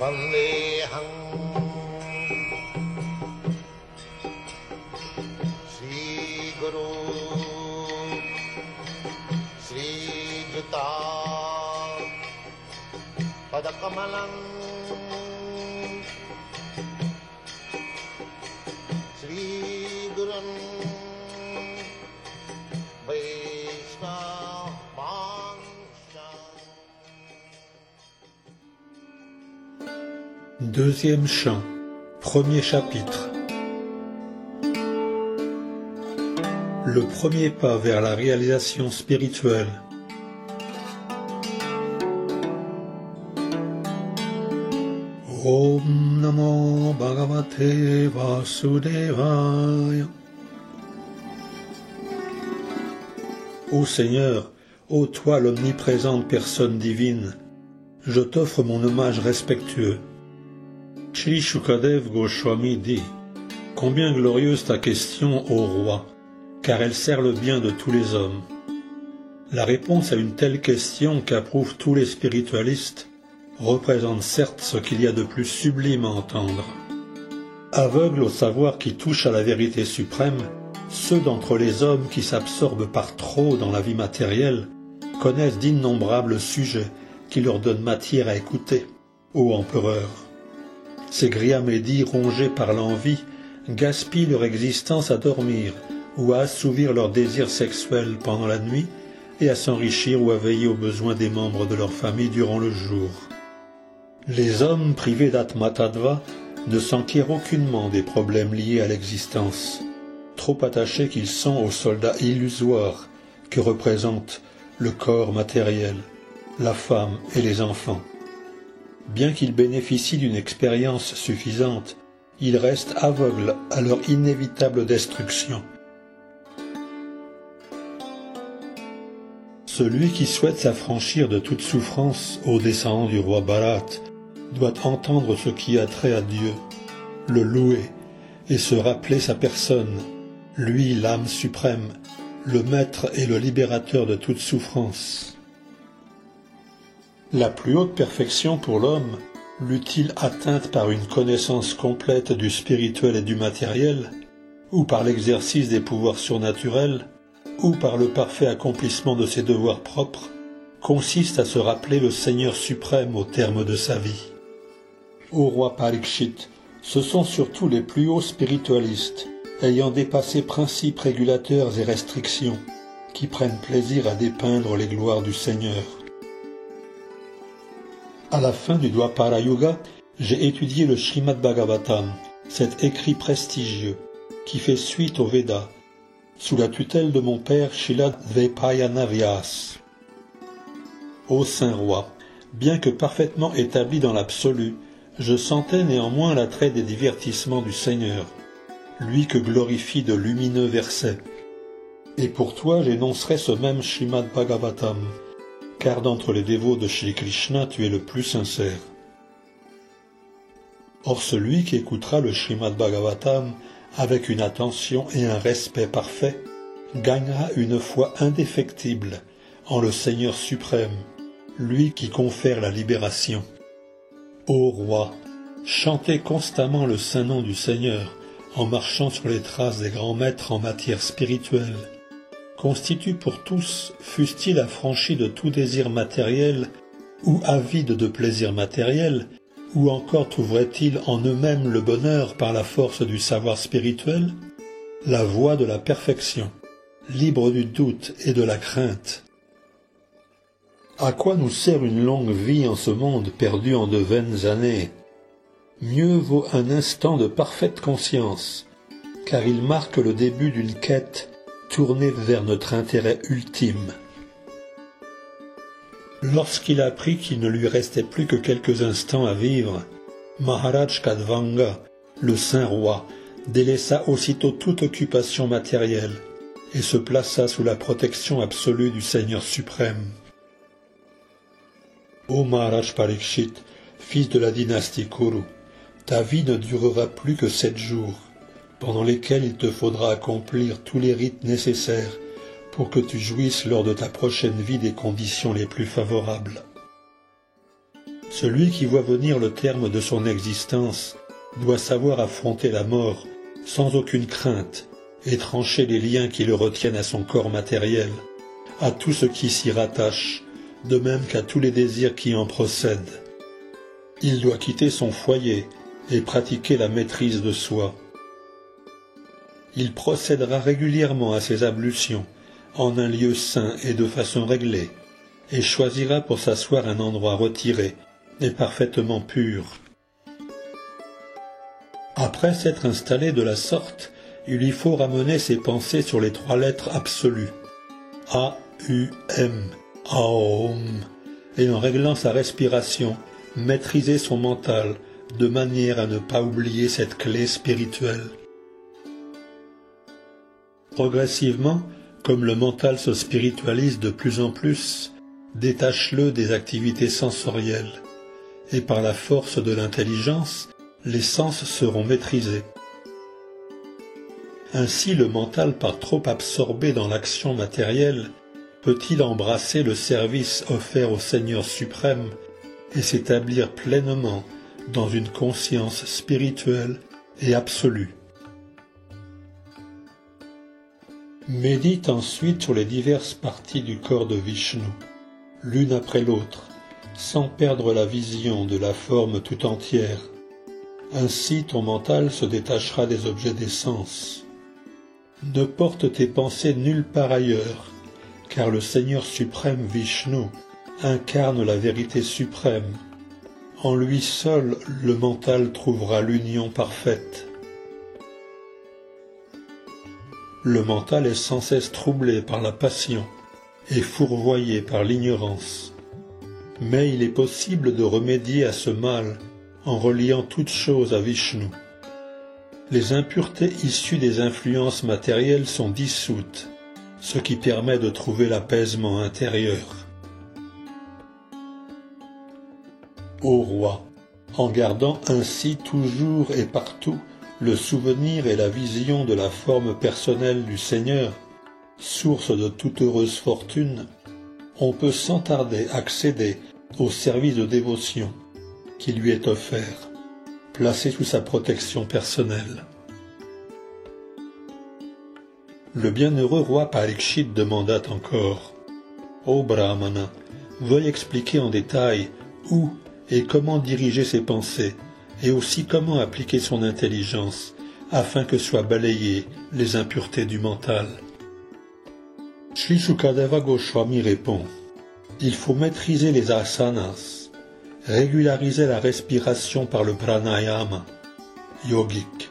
Vandeham Sri Guru Sri Juta Padakamalam Sri Gurun Deuxième chant, premier chapitre. Le premier pas vers la réalisation spirituelle. Om Namo Bhagavate Vasudevaya. Ô Seigneur, ô toi l'omniprésente personne divine, je t'offre mon hommage respectueux. Shri Shukadev Goswami dit « Combien glorieuse ta question, ô roi, car elle sert le bien de tous les hommes. » La réponse à une telle question qu'approuvent tous les spiritualistes représente certes ce qu'il y a de plus sublime à entendre. Aveugles au savoir qui touche à la vérité suprême, ceux d'entre les hommes qui s'absorbent par trop dans la vie matérielle connaissent d'innombrables sujets qui leur donnent matière à écouter, ô empereur. Ces Griamédis rongés par l'envie gaspillent leur existence à dormir ou à assouvir leurs désirs sexuels pendant la nuit et à s'enrichir ou à veiller aux besoins des membres de leur famille durant le jour. Les hommes privés d'Atma-Tattva ne s'enquièrent aucunement des problèmes liés à l'existence, trop attachés qu'ils sont aux soldats illusoires que représentent le corps matériel, la femme et les enfants. Bien qu'ils bénéficient d'une expérience suffisante, ils restent aveugles à leur inévitable destruction. Celui qui souhaite s'affranchir de toute souffrance aux descendants du roi Bharat doit entendre ce qui a trait à Dieu, le louer et se rappeler sa personne, lui l'âme suprême, le maître et le libérateur de toute souffrance. La plus haute perfection pour l'homme, l'eût-il atteinte par une connaissance complète du spirituel et du matériel, ou par l'exercice des pouvoirs surnaturels, ou par le parfait accomplissement de ses devoirs propres, consiste à se rappeler le Seigneur suprême au terme de sa vie. Ô roi Parikshit, ce sont surtout les plus hauts spiritualistes, ayant dépassé principes régulateurs et restrictions, qui prennent plaisir à dépeindre les gloires du Seigneur. À la fin du Dwapara Yuga, j'ai étudié le Srimad Bhagavatam, cet écrit prestigieux, qui fait suite aux Védas, sous la tutelle de mon père Srila Dvaipayana Vyas. Ô Saint Roi, bien que parfaitement établi dans l'absolu, je sentais néanmoins l'attrait des divertissements du Seigneur, lui que glorifie de lumineux versets. Et pour toi j'énoncerai ce même Srimad Bhagavatam, car d'entre les dévots de Shri Krishna tu es le plus sincère. Or celui qui écoutera le Srimad Bhagavatam avec une attention et un respect parfait gagnera une foi indéfectible en le Seigneur suprême, lui qui confère la libération. Ô roi, chantez constamment le saint nom du Seigneur en marchant sur les traces des grands maîtres en matière spirituelle, constitue pour tous, fussent-ils affranchis de tout désir matériel ou avides de plaisir matériel, ou encore trouveraient-ils en eux-mêmes le bonheur par la force du savoir spirituel, la voie de la perfection, libre du doute et de la crainte. À quoi nous sert une longue vie en ce monde perdu en de vaines années? Mieux vaut un instant de parfaite conscience, car il marque le début d'une quête tournée vers notre intérêt ultime. Lorsqu'il apprit qu'il ne lui restait plus que quelques instants à vivre, Maharaj Kadvanga, le saint roi, délaissa aussitôt toute occupation matérielle et se plaça sous la protection absolue du Seigneur suprême. Ô Maharaj Parikshit, fils de la dynastie Kuru, ta vie ne durera plus que 7 jours, pendant lesquels il te faudra accomplir tous les rites nécessaires pour que tu jouisses lors de ta prochaine vie des conditions les plus favorables. Celui qui voit venir le terme de son existence doit savoir affronter la mort sans aucune crainte et trancher les liens qui le retiennent à son corps matériel, à tout ce qui s'y rattache, de même qu'à tous les désirs qui en procèdent. Il doit quitter son foyer et pratiquer la maîtrise de soi. Il procédera régulièrement à ses ablutions, en un lieu saint et de façon réglée, et choisira pour s'asseoir un endroit retiré et parfaitement pur. Après s'être installé de la sorte, il lui faut ramener ses pensées sur les 3 lettres absolues, A-U-M, Aum, et en réglant sa respiration, maîtriser son mental de manière à ne pas oublier cette clé spirituelle. Progressivement, comme le mental se spiritualise de plus en plus, détache-le des activités sensorielles, et par la force de l'intelligence, les sens seront maîtrisés. Ainsi le mental, par trop absorbé dans l'action matérielle, peut-il embrasser le service offert au Seigneur suprême et s'établir pleinement dans une conscience spirituelle et absolue. Médite ensuite sur les diverses parties du corps de Vishnu, l'une après l'autre, sans perdre la vision de la forme tout entière. Ainsi ton mental se détachera des objets des sens. Ne porte tes pensées nulle part ailleurs, car le Seigneur suprême Vishnu incarne la vérité suprême. En lui seul, le mental trouvera l'union parfaite. Le mental est sans cesse troublé par la passion et fourvoyé par l'ignorance. Mais il est possible de remédier à ce mal en reliant toutes choses à Vishnu. Les impuretés issues des influences matérielles sont dissoutes, ce qui permet de trouver l'apaisement intérieur. Ô roi, en gardant ainsi toujours et partout le souvenir et la vision de la forme personnelle du Seigneur, source de toute heureuse fortune, on peut sans tarder accéder au service de dévotion qui lui est offert, placé sous sa protection personnelle. Le bienheureux roi Parikshit demanda encore « Ô Brahmana, veuille expliquer en détail où et comment diriger ses pensées, et aussi comment appliquer son intelligence, afin que soient balayées les impuretés du mental. » Sri Shukadeva Goswami répond « Il faut maîtriser les asanas, régulariser la respiration par le pranayama, yogique,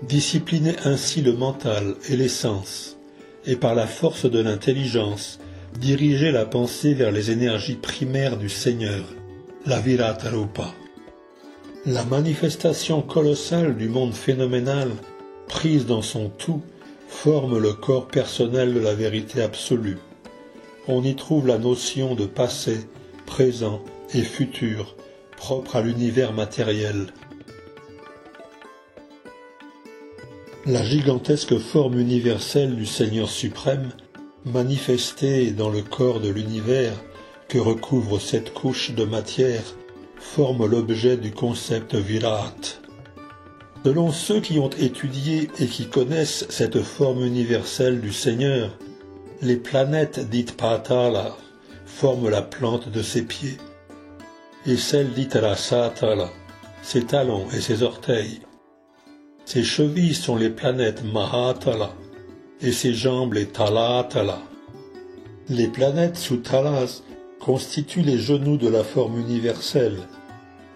discipliner ainsi le mental et les sens, et par la force de l'intelligence, diriger la pensée vers les énergies primaires du Seigneur, la Virata Rupa. La manifestation colossale du monde phénoménal, prise dans son tout, forme le corps personnel de la vérité absolue. On y trouve la notion de passé, présent et futur, propre à l'univers matériel. La gigantesque forme universelle du Seigneur suprême, manifestée dans le corps de l'univers que recouvrent 7 couches de matière, forme l'objet du concept Virat. Selon ceux qui ont étudié et qui connaissent cette forme universelle du Seigneur, les planètes dites Patala forment la plante de ses pieds, et celles dites Rasatala, ses talons et ses orteils. Ses chevilles sont les planètes Mahatala, et ses jambes les Talatala. Les planètes sous Talas constituent les genoux de la forme universelle,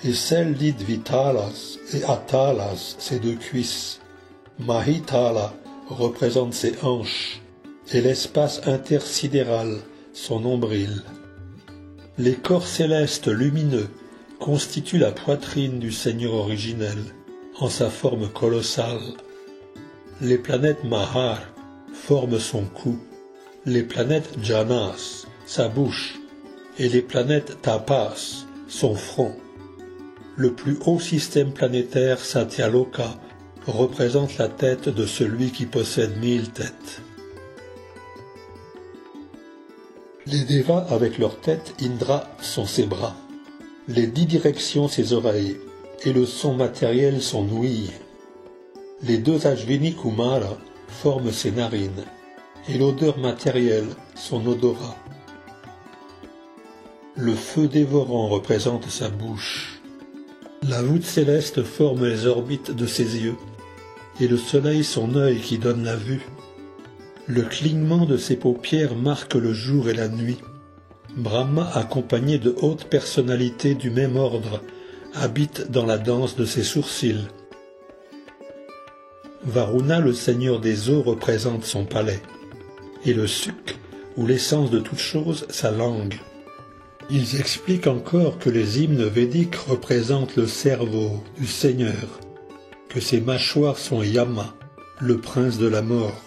et celles dites Vitalas et Atalas, ses 2 cuisses. Mahitala représente ses hanches, et l'espace intersidéral, son nombril. Les corps célestes lumineux constituent la poitrine du Seigneur originel, en sa forme colossale. Les planètes Mahar forment son cou, les planètes Janas, sa bouche, et les planètes Tapas, son front. Le plus haut système planétaire, Satyaloka, représente la tête de celui qui possède 1000 têtes. Les Devas avec leurs têtes, Indra, sont ses bras. Les 10 directions ses oreilles, et le son matériel son ouïe. Les 2 Ashvini Kumara forment ses narines, et l'odeur matérielle son odorat. Le feu dévorant représente sa bouche. La voûte céleste forme les orbites de ses yeux, et le soleil son œil qui donne la vue. Le clignement de ses paupières marque le jour et la nuit. Brahma, accompagné de hautes personnalités du même ordre, habite dans la danse de ses sourcils. Varuna, le seigneur des eaux, représente son palais, et le suk, ou l'essence de toute chose, sa langue. Ils expliquent encore que les hymnes védiques représentent le cerveau du Seigneur, que ses mâchoires sont Yama, le prince de la mort,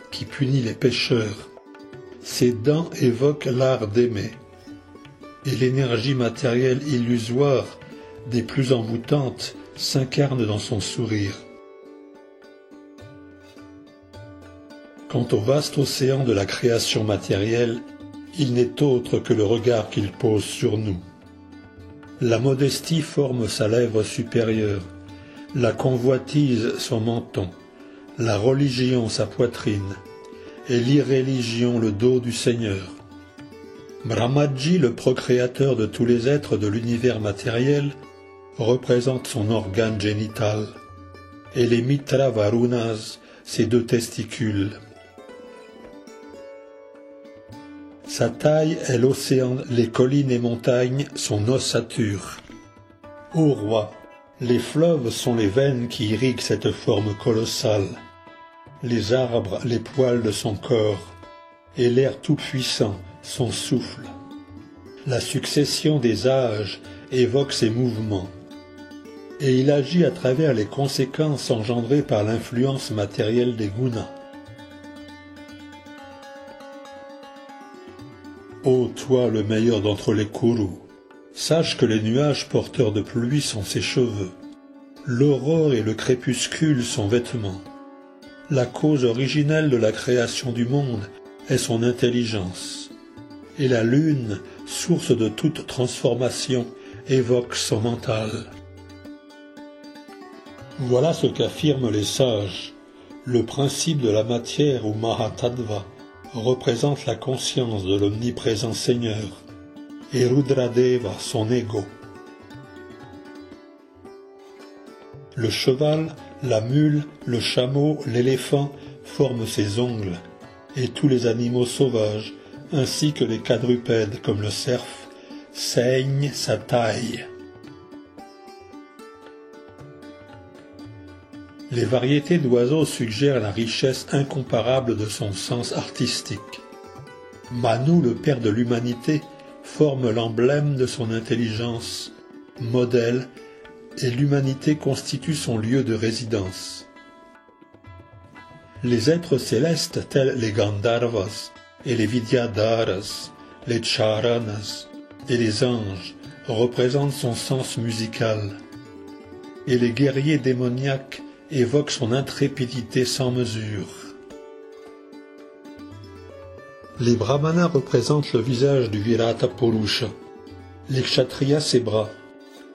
qui punit les pécheurs. Ses dents évoquent l'art d'aimer, et l'énergie matérielle illusoire des plus envoûtantes s'incarne dans son sourire. Quant au vaste océan de la création matérielle, il n'est autre que le regard qu'il pose sur nous. La modestie forme sa lèvre supérieure, la convoitise son menton, la religion sa poitrine, et l'irréligion le dos du Seigneur. Brahmaji, le procréateur de tous les êtres de l'univers matériel, représente son organe génital, et les Mitra Varunas, ses 2 testicules. Sa taille est l'océan, les collines et montagnes, son ossature. Ô roi, les fleuves sont les veines qui irriguent cette forme colossale, les arbres, les poils de son corps, et l'air tout-puissant, son souffle. La succession des âges évoque ses mouvements, et il agit à travers les conséquences engendrées par l'influence matérielle des gunas. Ô toi, le meilleur d'entre les Kurus, sache que les nuages porteurs de pluie sont ses cheveux, l'aurore et le crépuscule son vêtement. La cause originelle de la création du monde est son intelligence, et la lune, source de toute transformation, évoque son mental. Voilà ce qu'affirment les sages. Le principe de la matière ou Mahatattva représente la conscience de l'omniprésent Seigneur, et Rudradeva son ego. Le cheval, la mule, le chameau, l'éléphant forment ses ongles, et tous les animaux sauvages, ainsi que les quadrupèdes comme le cerf, saignent sa taille. Les variétés d'oiseaux suggèrent la richesse incomparable de son sens artistique. Manu, le père de l'humanité, forme l'emblème de son intelligence, modèle, et l'humanité constitue son lieu de résidence. Les êtres célestes tels les Gandharvas et les Vidyadharas, les Charanas et les anges représentent son sens musical, et les guerriers démoniaques évoquent son intrépidité sans mesure. Les brahmanas représentent le visage du Virata Purusha, les kshatriyas ses bras,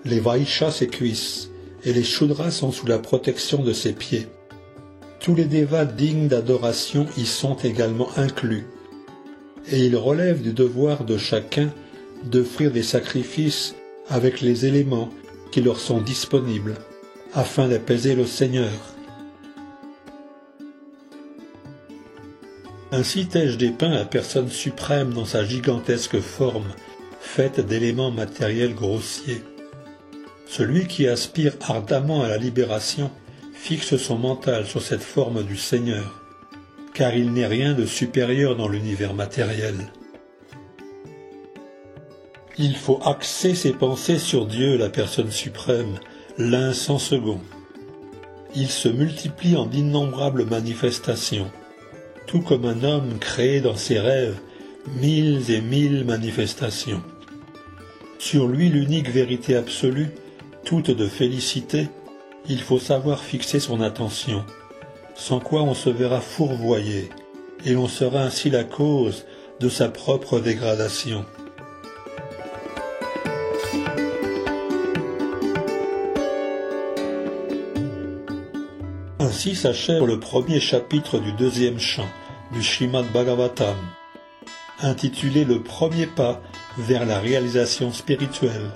les vaishyas ses cuisses, et les shudras sont sous la protection de ses pieds. Tous les devas dignes d'adoration y sont également inclus, et il relève du devoir de chacun d'offrir des sacrifices avec les éléments qui leur sont disponibles, afin d'apaiser le Seigneur. Ainsi t'ai-je dépeint la personne suprême dans sa gigantesque forme, faite d'éléments matériels grossiers. Celui qui aspire ardemment à la libération fixe son mental sur cette forme du Seigneur, car il n'est rien de supérieur dans l'univers matériel. Il faut axer ses pensées sur Dieu, la personne suprême, l'un sans second. Il se multiplie en d'innombrables manifestations, tout comme un homme crée dans ses rêves 1000 et 1000 manifestations. Sur lui l'unique vérité absolue, toute de félicité, il faut savoir fixer son attention, sans quoi on se verra fourvoyé, et l'on sera ainsi la cause de sa propre dégradation. Ainsi s'achève le premier chapitre du deuxième chant du Srimad Bhagavatam, intitulé Le premier pas vers la réalisation spirituelle.